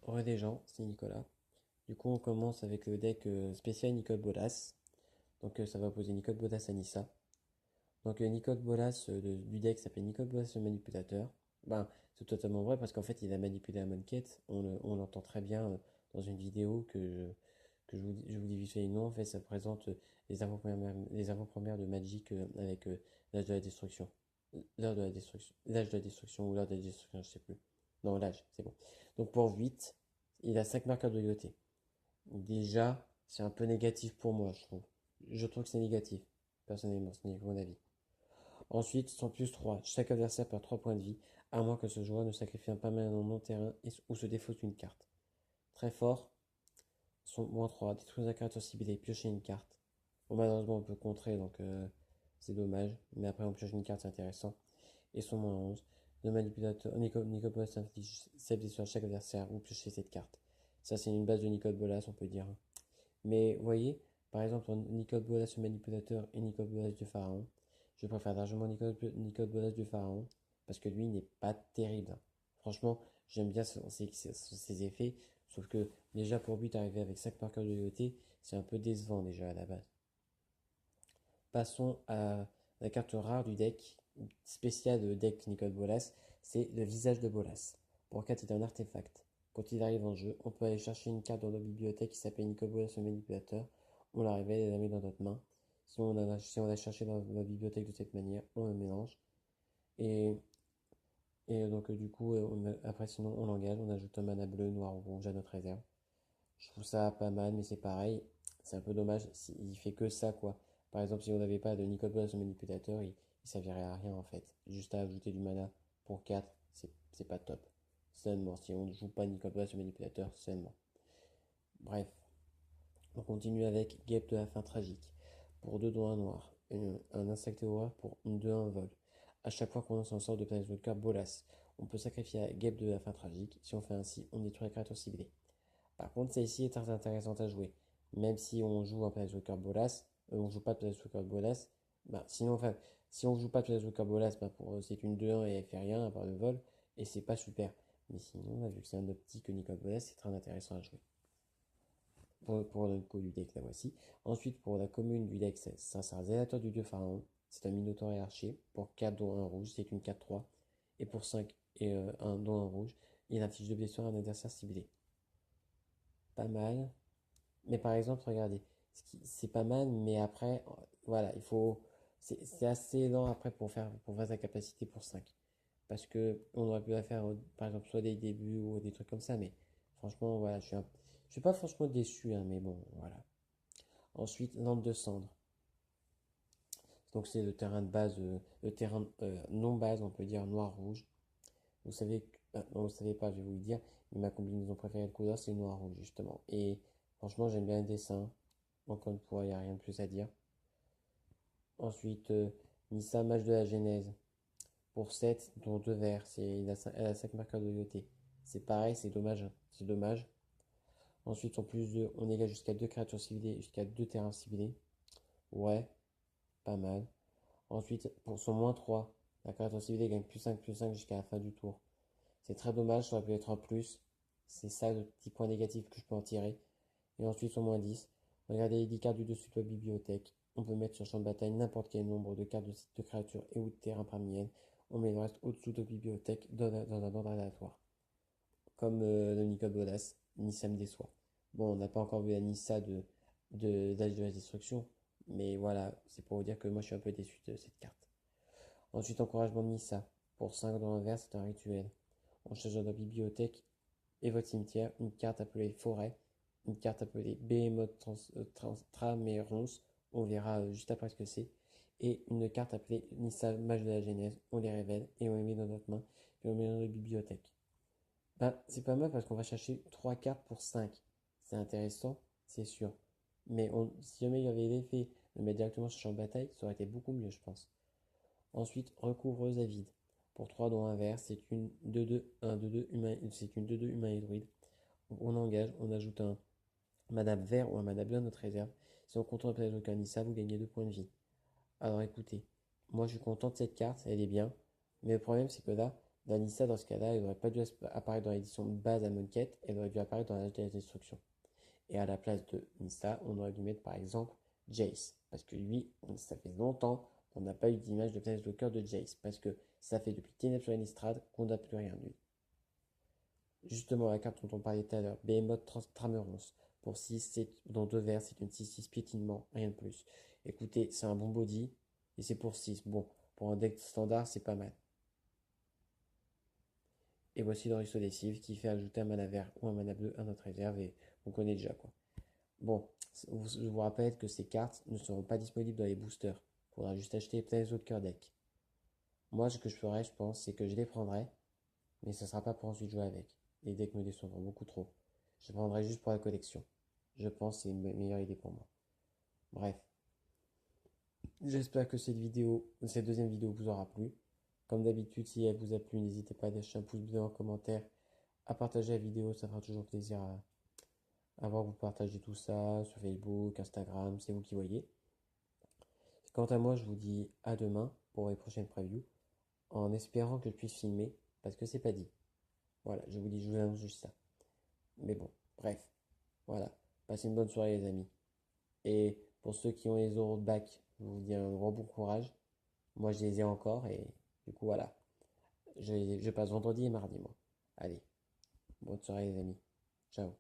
Re des gens, c'est Nicolas. Du coup, on commence avec le deck spécial Nicole Bolas. Donc, ça va opposer Nicole Bolas à Nissa. Donc, Nicole Bolas du deck s'appelle Nicole Bolas le manipulateur. Ben, c'est totalement vrai parce qu'en fait, il a manipulé la Quête. On l'entend très bien dans une vidéo que je vous dis vite fait. Non, en fait, ça présente les avant-premières de Magic avec l'âge de la destruction. L'âge de la destruction ou l'heure de la destruction, je sais plus. Non, l'âge, c'est bon. Donc, pour 8, il a 5 marqueurs de loyauté. Déjà, c'est un peu négatif pour moi, je trouve. Je trouve que c'est négatif, personnellement, ce n'est que mon avis. Ensuite, son plus 3. Chaque adversaire perd 3 points de vie, à moins que ce joueur ne sacrifie un permanent non-terrain ou se défausse d'une carte. Très fort, son moins 3. Détruire la créature ciblée, piocher une carte. Bon, malheureusement, on peut contrer, donc c'est dommage. Mais après, on pioche une carte, c'est intéressant. Et son moins 11. Le manipulateur, Nicole Bolas inflige 7 blessures à chaque adversaire ou piocher cette carte. Ça, c'est une base de Nicole Bolas, on peut dire. Mais vous voyez, par exemple, entre Nicole Bolas le manipulateur et Nicole Bolas du pharaon, je préfère largement Nicole Bolas du pharaon parce que lui il n'est pas terrible, hein. Franchement, j'aime bien ses effets, sauf que déjà pour but arriver avec 5 marqueurs de loyauté, c'est un peu décevant déjà à la base. Passons à la carte rare du deck, spécial de deck Nicole Bolas, c'est le visage de Bolas. Pour 4, c'est un artefact. Quand il arrive en jeu, on peut aller chercher une carte dans notre bibliothèque qui s'appelle Nicole Bolas le manipulateur. On la révèle et la met dans notre main. Si on l'a cherché dans la bibliothèque de cette manière, on le mélange. Et, et donc du coup, après sinon on l'engage, on ajoute un mana bleu, noir ou rouge à notre réserve. Je trouve ça pas mal, mais c'est pareil. C'est un peu dommage. Il fait que ça, quoi. Par exemple, si on n'avait pas de Nicole Bolas au manipulateur, il servirait à rien, en fait. Juste à ajouter du mana pour 4, c'est pas top. Seulement, si on ne joue pas Nicole Bolas au manipulateur, seulement. Bref, on continue avec Guêpe de la fin tragique. Pour 2 dons 1 noir. Un insecte pour 2 1 vol. À chaque fois qu'on lance un sort de Planeswalker Bolas, on peut sacrifier à Guêpe de la fin tragique. Si on fait ainsi, on détruit la créature ciblée. Par contre, celle-ci est très intéressante à jouer. Même si on joue un Planeswalker Bolas, on joue pas de Planeswalker Bolas, bah, sinon, enfin, si on joue pas de Planeswalker Bolas, bah, c'est une 2-1 et elle fait rien à part le vol, et c'est pas super. Mais sinon, là, vu que c'est un optique Nicol Bolas, c'est très intéressant à jouer. Pour le coup du deck, la voici. Ensuite, pour la commune du deck, ça sera Zélateur du dieu pharaon. C'est un Minotaure et archer. Pour 4 dont un rouge, c'est une 4-3. Et pour 5 et un dont un rouge, il inflige 2 blessures à un adversaire ciblé. Pas mal. Mais par exemple, regardez, c'est pas mal, mais après, voilà, il faut. C'est assez lent après pour faire sa capacité pour 5. Parce que on aurait pu la faire, par exemple, soit des débuts ou des trucs comme ça, mais franchement, voilà, je suis pas franchement déçu, hein, mais bon, voilà. Ensuite, lampe de cendre. Donc c'est le terrain de base, le terrain non base, on peut dire noir-rouge. Vous savez, non, vous savez pas, je vais vous le dire, mais ma combinaison préférée de couleur, c'est noir-rouge, justement. Et franchement, j'aime bien le dessin. Encore une fois, il n'y a rien de plus à dire. Ensuite, Nissa, Mage de la Genèse. Pour 7 dont 2 verts. Elle a 5 marqueurs de loyauté. C'est pareil, c'est dommage, hein. C'est dommage. Ensuite, en plus de, on égale jusqu'à 2 créatures ciblées, jusqu'à 2 terrains ciblés. Ouais, pas mal. Ensuite, pour son moins 3 la créature ciblée gagne plus 5 jusqu'à la fin du tour. C'est très dommage, ça aurait pu être un plus. C'est ça le petit point négatif que je peux en tirer. Et ensuite, son moins 10. Regardez les 10 cartes du dessus de la bibliothèque. On peut mettre sur champ de bataille n'importe quel nombre de cartes de créatures et ou de terrain parmi elles. On met le reste au-dessous de la bibliothèque dans un ordre aléatoire. Comme le Nicol Bolas, Nissa me déçoit. Bon, on n'a pas encore vu la Nissa d'Âge de la Destruction. Mais voilà, c'est pour vous dire que moi je suis un peu déçu de cette carte. Ensuite, encouragement de Nissa. Pour 5 dans l'inverse, c'est un rituel. On cherche dans la bibliothèque et votre cimetière une carte appelée Forêt, une carte appelée Behemoth Tramérons, on verra juste après ce que c'est, et une carte appelée Nissa Mage de la Genèse, on les révèle et on les met dans notre main, et on les met dans la bibliothèque. Ben, c'est pas mal parce qu'on va chercher 3 cartes pour 5. C'est intéressant, c'est sûr. Mais si jamais il y avait l'effet de mettre directement sur champ de bataille, ça aurait été beaucoup mieux, je pense. Ensuite, recouvreuse à vide. Pour 3 dons inverse, c'est une 2-2, un 2-2 humain, c'est une 2-2 humain et druide. On engage, on ajoute un mana vert ou un mana bleu à notre réserve. Si on contrôle la planète Ocarnissa, vous gagnez 2 points de vie. Alors écoutez, moi je suis content de cette carte, elle est bien. Mais le problème c'est que là, Danissa, dans ce cas-là, elle n'aurait pas dû apparaître dans l'édition base à Monquette, elle aurait dû apparaître dans la des destructions. Et à la place de Nissa, on aurait dû mettre par exemple Jace. Parce que lui, ça fait longtemps qu'on n'a pas eu d'image de Planeswalker de Jace. Parce que ça fait depuis Ténèbres sur Innistrad qu'on n'a plus rien de lui. Justement, la carte dont on parlait tout à l'heure, Behemoth Tramerons. Pour 6, c'est dans 2 vers, c'est une 6-6 piétinement, rien de plus. Écoutez, c'est un bon body, et c'est pour 6. Bon, pour un deck standard, c'est pas mal. Et voici le ruisseau des cives qui fait ajouter un mana vert ou un mana bleu à notre réserve, et on connaît déjà quoi. Bon, je vous rappelle que ces cartes ne seront pas disponibles dans les boosters. Il faudra juste acheter les autres cœur deck. Moi, ce que je ferai, je pense, c'est que je les prendrai, mais ça sera pas pour ensuite jouer avec. Les decks me décevront beaucoup trop. Je les prendrai juste pour la collection. Je pense que c'est une meilleure idée pour moi. Bref, j'espère que cette deuxième vidéo vous aura plu. Comme d'habitude, si elle vous a plu, n'hésitez pas à lâcher un pouce bleu en commentaire, à partager la vidéo, ça fera toujours plaisir à voir vous partager tout ça sur Facebook, Instagram, c'est vous qui voyez. Quant à moi, je vous dis à demain pour les prochaines previews, en espérant que je puisse filmer, parce que c'est pas dit. Voilà, je vous annonce juste ça. Mais bon, bref, voilà. Passez une bonne soirée les amis. Et pour ceux qui ont les euros de bac, je vous dis un gros bon courage. Moi, je les ai encore et du coup, voilà. Je passe vendredi et mardi, moi. Allez, bonne soirée les amis. Ciao.